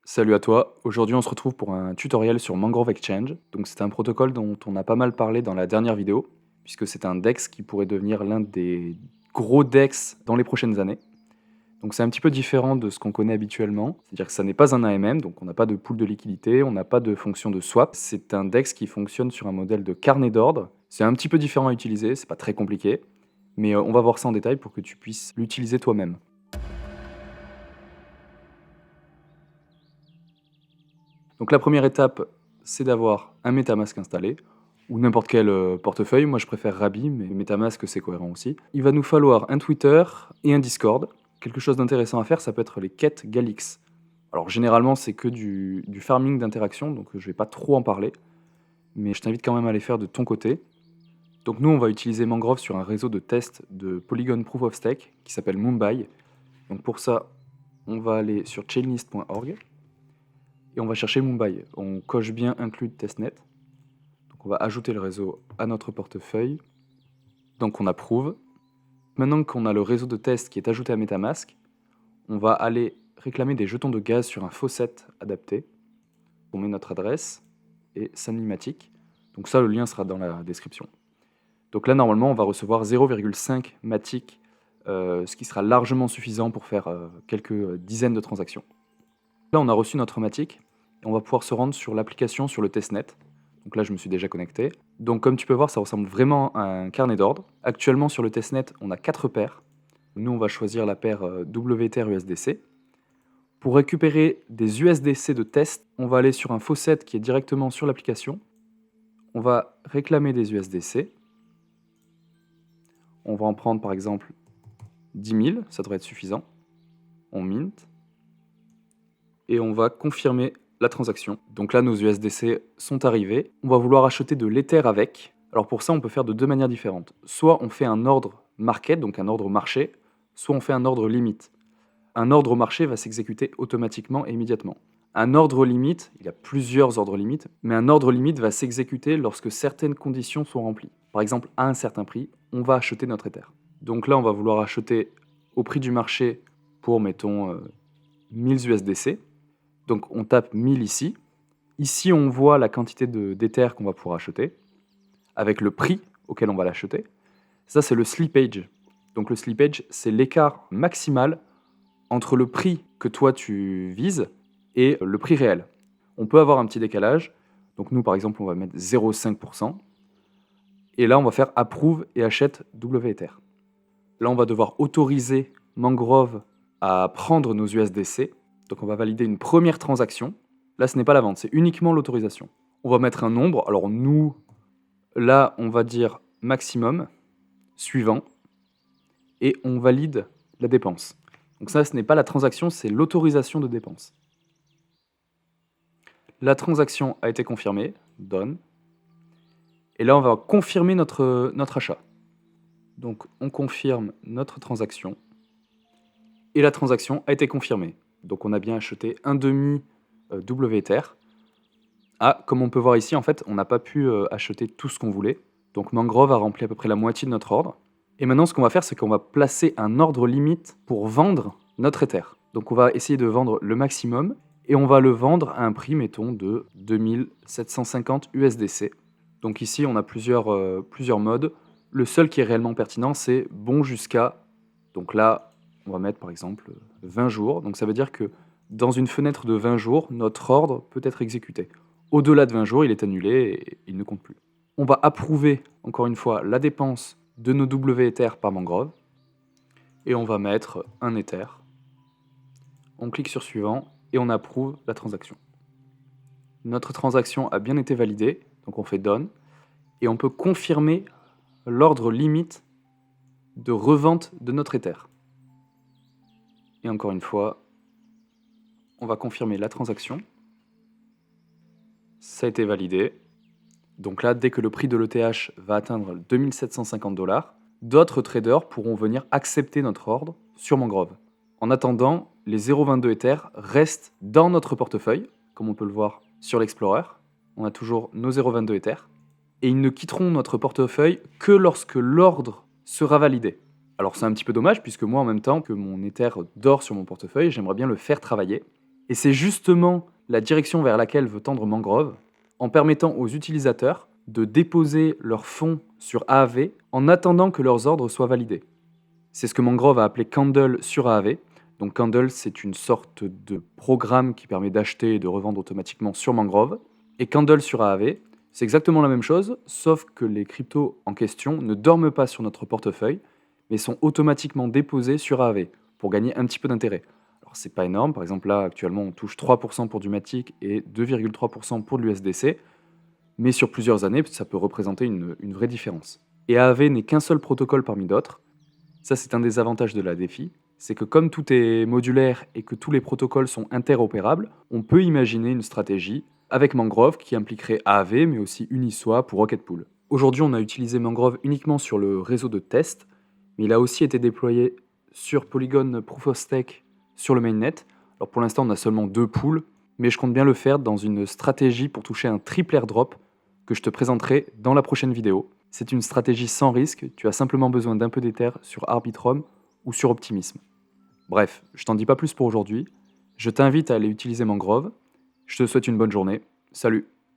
Salut à toi, aujourd'hui on se retrouve pour un tutoriel sur Mangrove Exchange. Donc c'est un protocole dont on a pas mal parlé dans la dernière vidéo, puisque c'est un DEX qui pourrait devenir l'un des gros DEX dans les prochaines années. Donc c'est un petit peu différent de ce qu'on connaît habituellement, c'est-à-dire que ça n'est pas un AMM, donc on n'a pas de pool de liquidité, on n'a pas de fonction de swap. C'est un DEX qui fonctionne sur un modèle de carnet d'ordre. C'est un petit peu différent à utiliser, c'est pas très compliqué, mais on va voir ça en détail pour que tu puisses l'utiliser toi-même. Donc la première étape, c'est d'avoir un MetaMask installé, ou n'importe quel portefeuille. Moi, je préfère Rabi, mais MetaMask, c'est cohérent aussi. Il va nous falloir un Twitter et un Discord. Quelque chose d'intéressant à faire, ça peut être les quêtes Galix. Alors généralement, c'est que du farming d'interaction, donc je vais pas trop en parler, mais je t'invite quand même à les faire de ton côté. Donc nous, on va utiliser Mangrove sur un réseau de test de Polygon Proof of Stake qui s'appelle Mumbai. Donc pour ça, on va aller sur chainlist.org et on va chercher Mumbai. On coche bien include testnet. Donc on va ajouter le réseau à notre portefeuille. Donc on approuve. Maintenant qu'on a le réseau de test qui est ajouté à MetaMask, on va aller réclamer des jetons de gaz sur un faucet adapté. On met notre adresse et Sanlimatic. Donc ça, le lien sera dans la description. Donc là, normalement, on va recevoir 0,5 Matic, ce qui sera largement suffisant pour faire quelques dizaines de transactions. Là, on a reçu notre Matic et on va pouvoir se rendre sur l'application sur le testnet. Donc là, je me suis déjà connecté. Donc comme tu peux voir, ça ressemble vraiment à un carnet d'ordre. Actuellement, sur le testnet, on a 4 paires. Nous, on va choisir la paire WTR USDC. Pour récupérer des USDC de test, on va aller sur un faucet qui est directement sur l'application. On va réclamer des USDC. On va en prendre par exemple 10 000, ça devrait être suffisant. On mint. Et on va confirmer la transaction. Donc là, nos USDC sont arrivés. On va vouloir acheter de l'Ether avec. Alors pour ça, on peut faire de deux manières différentes. Soit on fait un ordre market, donc un ordre marché, soit on fait un ordre limite. Un ordre marché va s'exécuter automatiquement et immédiatement. Un ordre limite, il y a plusieurs ordres limites, mais un ordre limite va s'exécuter lorsque certaines conditions sont remplies. Par exemple, à un certain prix, on va acheter notre Ether. Donc là, on va vouloir acheter au prix du marché pour, mettons, 1000 USDC. Donc on tape 1000 ici. Ici, on voit la quantité d'Ether qu'on va pouvoir acheter, avec le prix auquel on va l'acheter. Ça, c'est le slippage. Donc le slippage, c'est l'écart maximal entre le prix que toi tu vises et le prix réel. On peut avoir un petit décalage. Donc nous, par exemple, on va mettre 0,5%. Et là, on va faire approve et achète WEther. Là, on va devoir autoriser Mangrove à prendre nos USDC. Donc on va valider une première transaction. Là, ce n'est pas la vente, c'est uniquement l'autorisation. On va mettre un nombre. Alors nous, là, on va dire maximum, suivant, et on valide la dépense. Donc ça, ce n'est pas la transaction, c'est l'autorisation de dépense. La transaction a été confirmée, done. Et là, on va confirmer notre achat. Donc on confirme notre transaction. Et la transaction a été confirmée. Donc on a bien acheté un demi WEther. Ah, comme on peut voir ici, en fait, on n'a pas pu acheter tout ce qu'on voulait. Donc Mangrove a rempli à peu près la moitié de notre ordre. Et maintenant, ce qu'on va faire, c'est qu'on va placer un ordre limite pour vendre notre Ether. Donc on va essayer de vendre le maximum et on va le vendre à un prix, mettons, de 2750 USDC. Donc ici, on a plusieurs modes. Le seul qui est réellement pertinent, c'est bon jusqu'à... Donc là, on va mettre par exemple 20 jours. Donc ça veut dire que dans une fenêtre de 20 jours, notre ordre peut être exécuté. Au-delà de 20 jours, il est annulé et il ne compte plus. On va approuver, encore une fois, la dépense de nos WEther par Mangrove. Et on va mettre un Ether. On clique sur suivant et on approuve la transaction. Notre transaction a bien été validée, donc on fait done. Et on peut confirmer l'ordre limite de revente de notre Ether. Et encore une fois, on va confirmer la transaction. Ça a été validé. Donc là, dès que le prix de l'ETH va atteindre 2750 $, d'autres traders pourront venir accepter notre ordre sur Mangrove. En attendant, les 0,22 Ether restent dans notre portefeuille, comme on peut le voir sur l'Explorer. On a toujours nos 0,22 Ether. Et ils ne quitteront notre portefeuille que lorsque l'ordre sera validé. Alors c'est un petit peu dommage, puisque moi, en même temps que mon Ether dort sur mon portefeuille, j'aimerais bien le faire travailler. Et c'est justement la direction vers laquelle veut tendre Mangrove, en permettant aux utilisateurs de déposer leurs fonds sur Aave en attendant que leurs ordres soient validés. C'est ce que Mangrove a appelé Candle sur Aave. Donc Candle, c'est une sorte de programme qui permet d'acheter et de revendre automatiquement sur Mangrove. Et Candle sur Aave, c'est exactement la même chose, sauf que les cryptos en question ne dorment pas sur notre portefeuille, mais sont automatiquement déposés sur Aave pour gagner un petit peu d'intérêt. Alors c'est pas énorme, par exemple là actuellement on touche 3% pour du Matic et 2,3% pour de l'USDC, mais sur plusieurs années ça peut représenter une vraie différence. Et Aave n'est qu'un seul protocole parmi d'autres. Ça c'est un des avantages de la DeFi, c'est que comme tout est modulaire et que tous les protocoles sont interopérables, on peut imaginer une stratégie avec Mangrove qui impliquerait Aave mais aussi Uniswap ou Rocket Pool. Aujourd'hui on a utilisé Mangrove uniquement sur le réseau de test, mais il a aussi été déployé sur Polygon Proof of Stake sur le mainnet. Alors pour l'instant on a seulement 2 pools, mais je compte bien le faire dans une stratégie pour toucher un triple airdrop que je te présenterai dans la prochaine vidéo. C'est une stratégie sans risque, tu as simplement besoin d'un peu d'Ether sur Arbitrum ou sur Optimism. Bref, je t'en dis pas plus pour aujourd'hui, je t'invite à aller utiliser Mangrove, je te souhaite une bonne journée, salut!